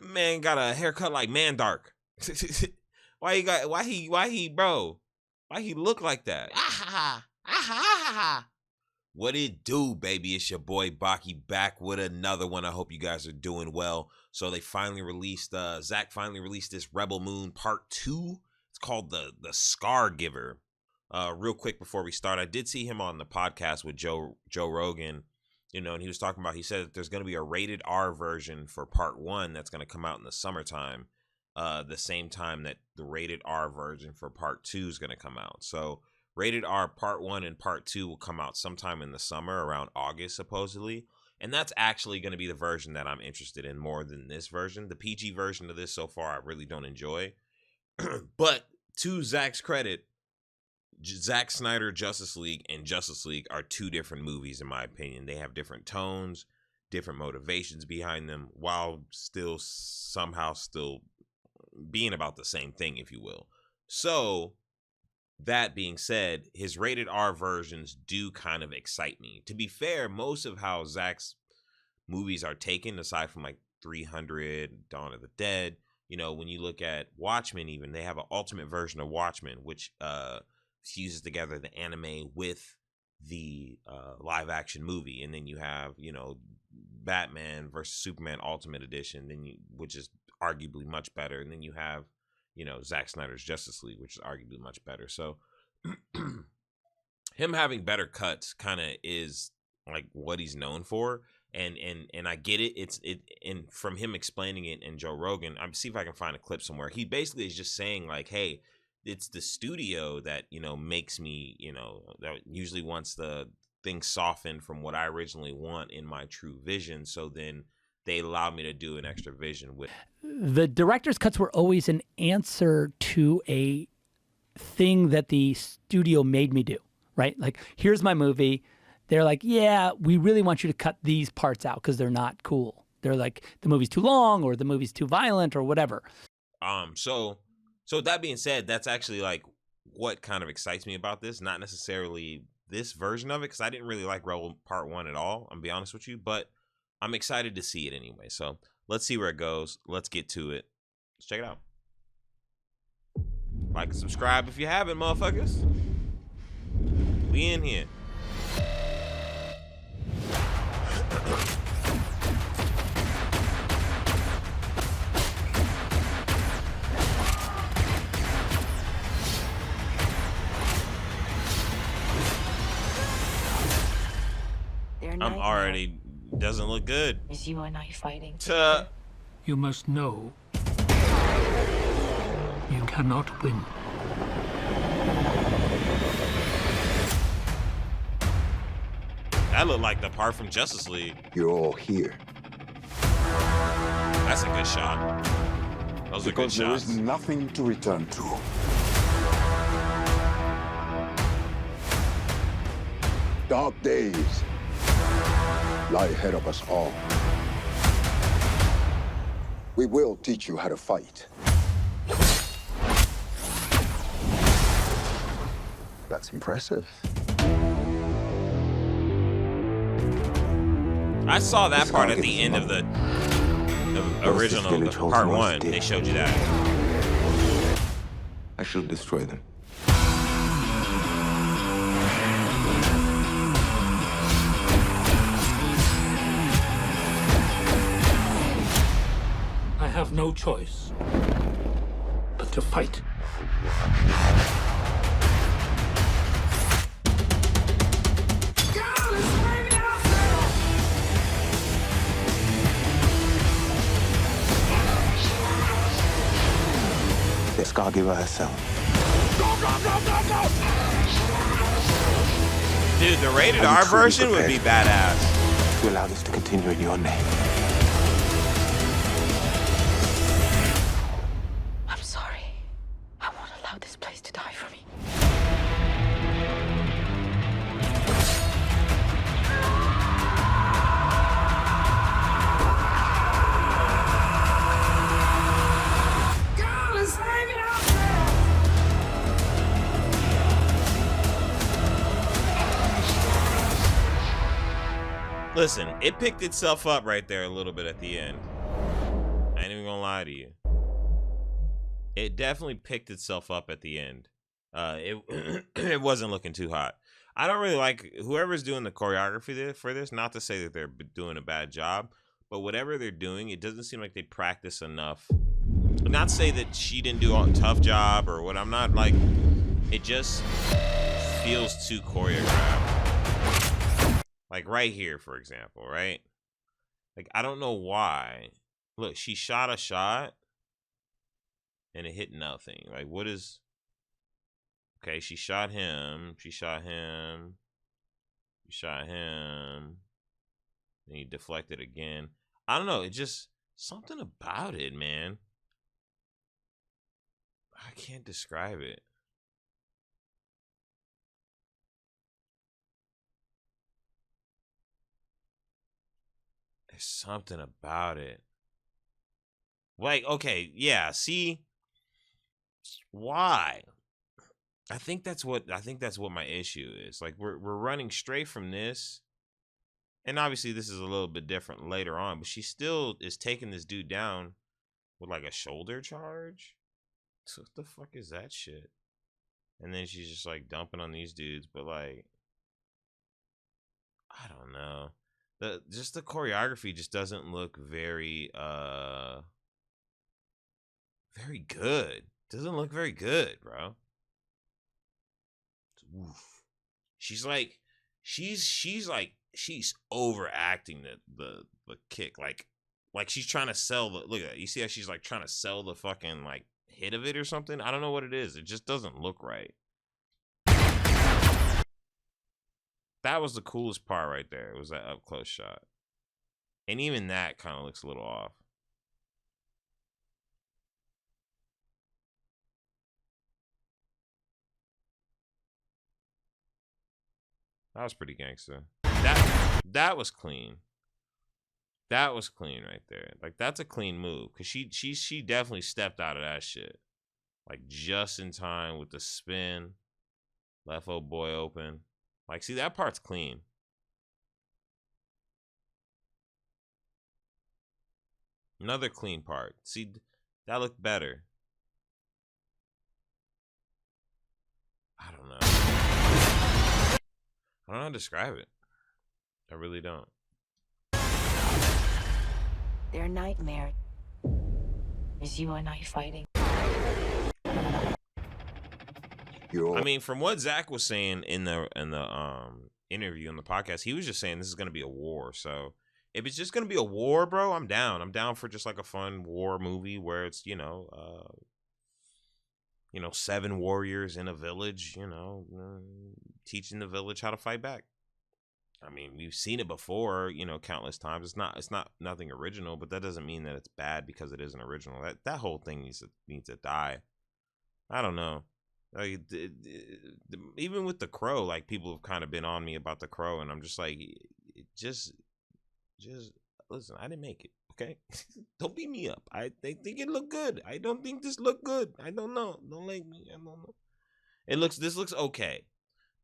Man got a haircut like Mandark. Why he look like that? What it do, baby? It's your boy Baki back with another one. I hope you guys are doing well. So they finally released, Zach finally released this Rebel Moon Part 2. It's called the Scargiver. Real quick before we start, I did see him on the podcast with Joe Rogan, and he was talking about, he said that there's going to be a rated R version for Part 1 that's going to come out in the summertime, the same time that the rated R version for Part 2 is going to come out. So rated R Part 1 and Part 2 will come out sometime in the summer, around August, supposedly. And that's actually going to be the version that I'm interested in more than this version. The PG version of this so far, I really don't enjoy. But to Zach's credit, Zack Snyder Justice League and Justice League are two different movies, in my opinion. They have different tones, different motivations behind them, while somehow still being about the same thing, if you will. So, that being said, his rated R versions do kind of excite me. To be fair, most of how Zach's movies are taken, aside from like 300, Dawn of the Dead, when you look at Watchmen even, they have an ultimate version of Watchmen, which fuses together the anime with the live action movie. And then you have, Batman versus Superman Ultimate Edition, which is arguably much better. And then you have, Zack Snyder's Justice League, which is arguably much better. So him having better cuts kind of is like what he's known for. And I get it. And from him explaining it and Joe Rogan, I'm see if I can find a clip somewhere. He basically is just saying like, hey, it's the studio that, makes me, that usually wants the thing softened from what I originally want in my true vision. So then they allow me to do an extra vision with. The director's cuts were always an answer to a thing that the studio made me do, right? Like, here's my movie. They're like, yeah, we really want you to cut these parts out because they're not cool. They're like, the movie's too long or the movie's too violent or whatever. So that being said, that's actually like what kind of excites me about this. Not necessarily this version of it, because I didn't really like Rebel Part 1 at all, I'm gonna be honest with you, but I'm excited to see it anyway. So let's see where it goes. Let's get to it. Let's check it out. Like and subscribe if you haven't, motherfuckers. We in here. I'm already doesn't look good. Is you and I fighting? You must know you cannot win. That looked like the part from Justice League. You're all here. That's a good shot. Those are good shots. There is nothing to return to. Dark days lie ahead of us all. We will teach you how to fight. That's impressive. I saw that part at the end of the original, the Part 1. They showed you that. I shall destroy them. I have no choice but to fight. The Scargiver herself. Dude, the rated R version would be badass. To allow this to continue in your name. I'm sorry. I won't allow this place to die for me. Listen, it picked itself up right there a little bit at the end. lie to you. It definitely picked itself up at the end. It it wasn't looking too hot. I don't really like whoever's doing the choreography for this. Not to say that they're doing a bad job, but whatever they're doing, it doesn't seem like they practice enough. Not to say that she didn't do a tough job or what. I'm not like. It just feels too choreographed. Like right here, for example, right? Like I don't know why. Look, she shot a shot and it hit nothing. Like what is? Okay, she shot him. She shot him. She shot him. And he deflected again. I don't know. It just something about it, man. I can't describe it. There's something about it. Like, okay, yeah, see? Why? I think that's what my issue is. Like we're running straight from this. And obviously this is a little bit different later on, but she still is taking this dude down with like a shoulder charge. So what the fuck is that shit? And then she's just like dumping on these dudes, but like I don't know. The choreography just doesn't look very very good. Doesn't look very good, bro. Oof. She's overacting the kick. Like she's trying to sell the look at that. You see how she's like trying to sell the fucking like hit of it or something? I don't know what it is. It just doesn't look right. That was the coolest part right there. It was that up close shot. And even that kind of looks a little off. That was pretty gangster. That was clean. That was clean right there. Like that's a clean move because she definitely stepped out of that shit. Like just in time with the spin, left old boy open. Like see that part's clean. Another clean part. See that looked better. I don't know. I don't know how to describe it. I really don't. Their nightmare is you and I fighting. I mean, from what Zach was saying in the interview on the podcast, he was just saying this is gonna be a war. So if it's just gonna be a war, bro, I'm down. I'm down for just like a fun war movie where it's 7 warriors in a village, teaching the village how to fight back. I mean, we've seen it before, countless times. It's not nothing original, but that doesn't mean that it's bad because it isn't original. That whole thing needs to die. I don't know. Like even with the Crow, like people have kind of been on me about the Crow, and I'm just like, just listen. I didn't make it, okay? Don't beat me up. They think it looked good. I don't think this looked good. I don't know. Don't like me. I don't know. This looks okay,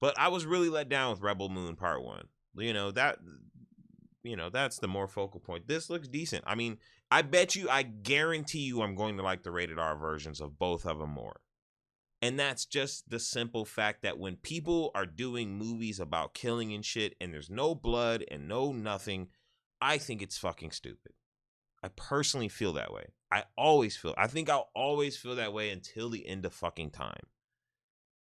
but I was really let down with Rebel Moon Part 1. That's the more focal point. This looks decent. I mean, I guarantee you I'm going to like the rated R versions of both of them more. And that's just the simple fact that when people are doing movies about killing and shit and there's no blood and no nothing, I think it's fucking stupid. I personally feel that way. I think I'll always feel that way until the end of fucking time.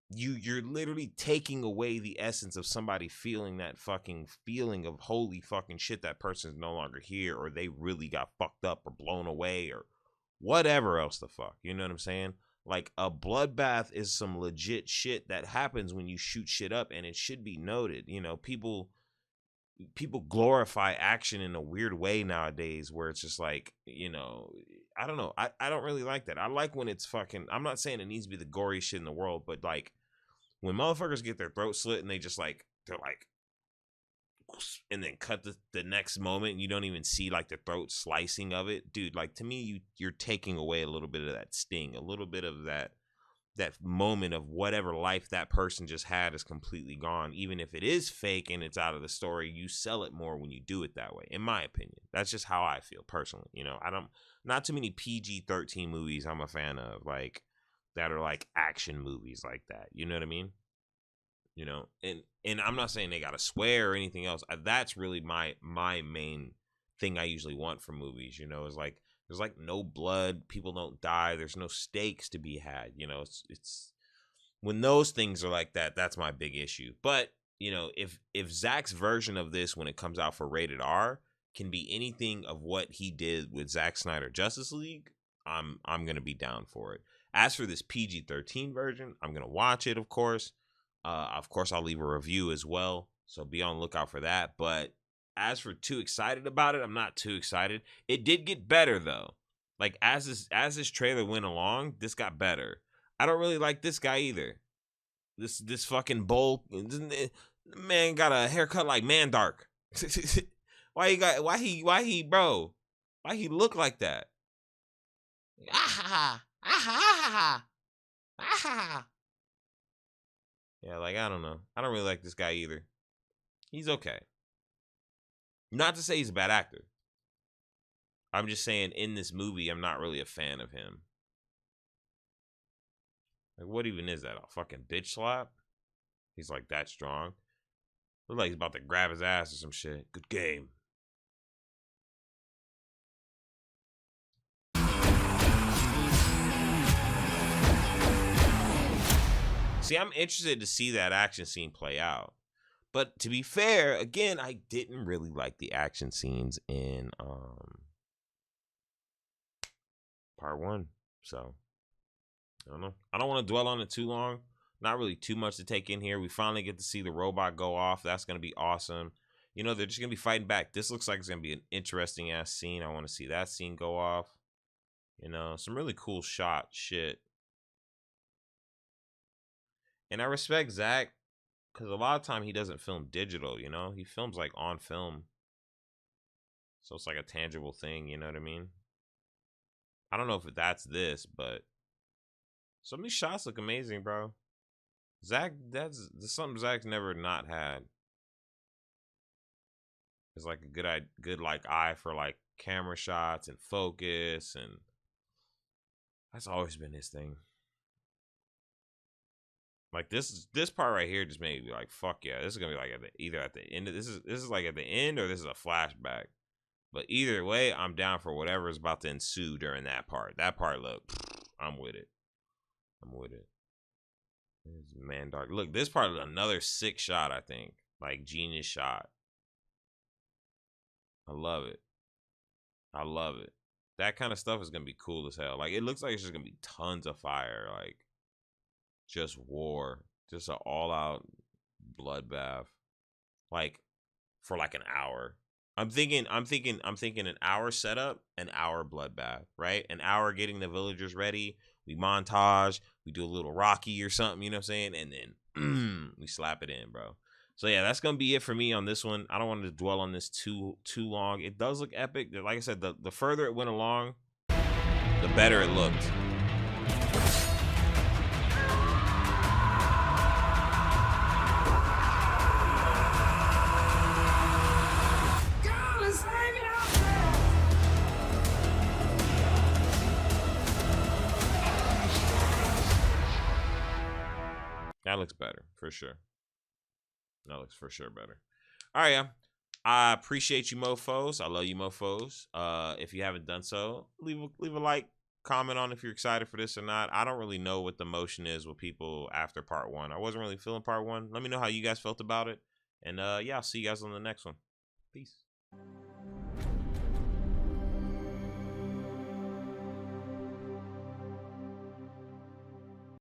You're literally taking away the essence of somebody feeling that fucking feeling of holy fucking shit, that person's no longer here, or they really got fucked up or blown away or whatever else the fuck. You know what I'm saying? Like a bloodbath is some legit shit that happens when you shoot shit up, and it should be noted. People glorify action in a weird way nowadays where it's just like, I don't know. I don't really like that. I like when it's fucking, I'm not saying it needs to be the gory shit in the world, but like when motherfuckers get their throat slit and they're like, and then cut the next moment and you don't even see like the throat slicing of it, dude, like to me, you're taking away a little bit of that sting, a little bit of that that moment of whatever life that person just had is completely gone. Even if it is fake and it's out of the story, you sell it more when you do it that way, in my opinion. That's just how I feel personally. You know, not too many PG-13 movies I'm a fan of, like, that are like action movies like that. You know what I mean? You know, and I'm not saying they gotta swear or anything else. That's really my main thing I usually want from movies. You know, is like there's like no blood, people don't die, there's no stakes to be had. You know, it's when those things are like that, that's my big issue. But you know, if Zack's version of this when it comes out for rated R can be anything of what he did with Zack Snyder Justice League, I'm gonna be down for it. As for this PG-13 version, I'm gonna watch it, of course. Of course, I'll leave a review as well, so be on the lookout for that. But as for too excited about it, I'm not too excited. It did get better though. Like as this trailer went along, this got better. I don't really like this guy either. This fucking bull man got a haircut like Mandark. Why he bro? Why he look like that? Ah ha ha. Yeah, like, I don't know. I don't really like this guy either. He's okay. Not to say he's a bad actor. I'm just saying in this movie, I'm not really a fan of him. Like, what even is that? A fucking bitch slap? He's like that strong. Look like he's about to grab his ass or some shit. Good game. See, I'm interested to see that action scene play out. But to be fair, again, I didn't really like the action scenes in part 1. So, I don't know. I don't want to dwell on it too long. Not really too much to take in here. We finally get to see the robot go off. That's going to be awesome. You know, they're just going to be fighting back. This looks like it's going to be an interesting ass scene. I want to see that scene go off. You know, some really cool shit. And I respect Zack because a lot of time he doesn't film digital, you know? He films like on film. So it's like a tangible thing, you know what I mean? I don't know if that's this, but some of these shots look amazing, bro. Zack, that's something Zack's never not had. It's like a good like eye for like camera shots and focus, and that's always been his thing. Like this part right here just made me like, fuck yeah, this is gonna be like either at the end of this is like at the end or this is a flashback. But either way, I'm down for whatever is about to ensue during that part. That part, look, I'm with it. Man, dark. Look, this part is another sick shot, I think. Like, genius shot. I love it. That kind of stuff is going to be cool as hell. Like, it looks like it's just going to be tons of fire. Like, just war. Just an all-out bloodbath. Like, for like an hour. I'm thinking an hour setup, an hour bloodbath, right? An hour getting the villagers ready. We montage, we do a little Rocky or something, you know what I'm saying? And then we slap it in, bro. So yeah, that's gonna be it for me on this one. I don't want to dwell on this too long. It does look epic. Like I said, the further it went along, the better it looked. That looks better, for sure. That looks for sure better. All right, yeah. I appreciate you mofos. I love you mofos. If you haven't done so, leave a like, comment on if you're excited for this or not. I don't really know what the motion is with people after part 1. I wasn't really feeling part 1. Let me know how you guys felt about it. And yeah, I'll see you guys on the next one. Peace.